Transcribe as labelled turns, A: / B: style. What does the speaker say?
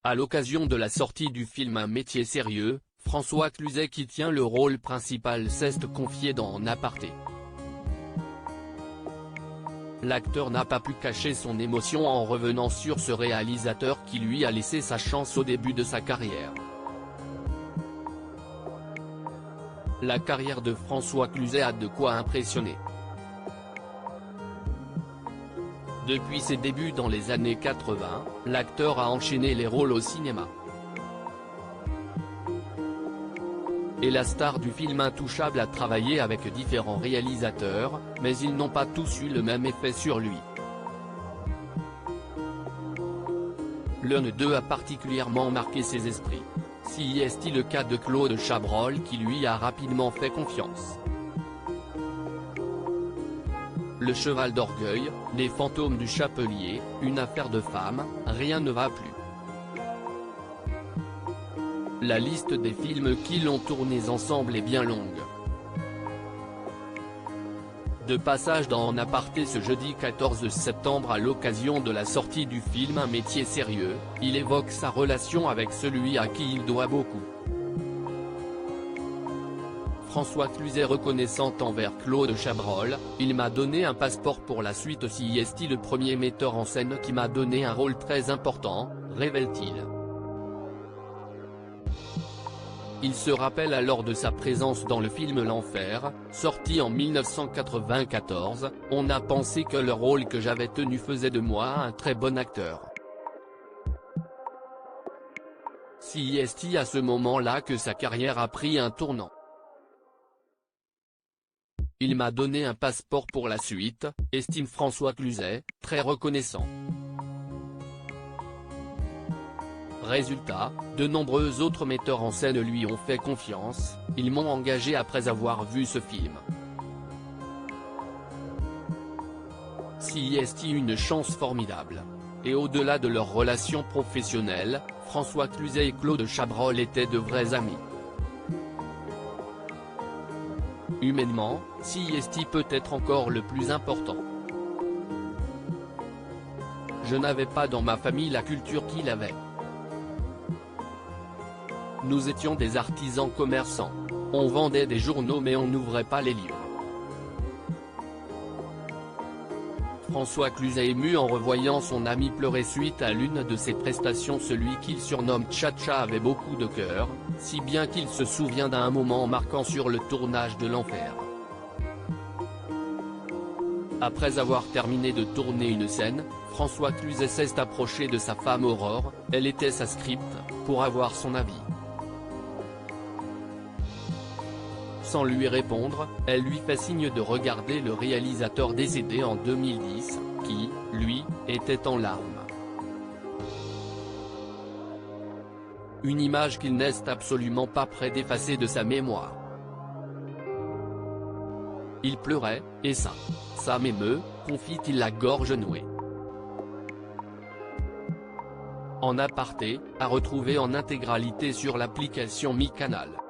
A: À l'occasion de la sortie du film Un métier sérieux, François Cluzet, qui tient le rôle principal, s'est confié dans En aparté. L'acteur n'a pas pu cacher son émotion en revenant sur ce réalisateur qui lui a laissé sa chance au début de sa carrière. La carrière de François Cluzet a de quoi impressionner. Depuis ses débuts dans les années 80, l'acteur a enchaîné les rôles au cinéma. Et la star du film Intouchable a travaillé avec différents réalisateurs, mais ils n'ont pas tous eu le même effet sur lui. L'un d'eux a particulièrement marqué ses esprits. Si est le cas de Claude Chabrol, qui lui a rapidement fait confiance. Le cheval d'orgueil, Les fantômes du Chapelier, Une affaire de femme, rien ne va plus. La liste des films qu'ils ont tournés ensemble est bien longue. De passage dans En aparté ce jeudi 14 septembre à l'occasion de la sortie du film Un métier sérieux, il évoque sa relation avec celui à qui il doit beaucoup. François Cluzet reconnaissant envers Claude Chabrol, « Il m'a donné un passeport pour la suite aussi, est le premier metteur en scène qui m'a donné un rôle très important », révèle-t-il. Il se rappelle alors de sa présence dans le film L'Enfer, sorti en 1994, « On a pensé que le rôle que j'avais tenu faisait de moi un très bon acteur. Si est à ce moment-là que sa carrière a pris un tournant. Il m'a donné un passeport pour la suite », estime François Cluzet, très reconnaissant. Résultat, de nombreux autres metteurs en scène lui ont fait confiance, ils m'ont engagé après avoir vu ce film. Si est une chance formidable. Et au-delà de leur relation professionnelle, François Cluzet et Claude Chabrol étaient de vrais amis. Humainement, si est peut être encore le plus important. Je n'avais pas dans ma famille la culture qu'il avait. Nous étions des artisans commerçants. On vendait des journaux mais on n'ouvrait pas les livres. François Cluzet ému en revoyant son ami pleurer suite à l'une de ses prestations. Celui qu'il surnomme Tcha-Tcha avait beaucoup de cœur, si bien qu'il se souvient d'un moment marquant sur le tournage de L'Enfer. Après avoir terminé de tourner une scène, François Cluzet s'est approché de sa femme Aurore, elle était sa script, pour avoir son avis. Sans lui répondre, elle lui fait signe de regarder le réalisateur décédé en 2010, qui, lui, était en larmes. Une image qu'il n'est absolument pas prêt d'effacer de sa mémoire. Il pleurait, et ça m'émeut, confie-t-il la gorge nouée. En aparté, à retrouver en intégralité sur l'application Mi Canal.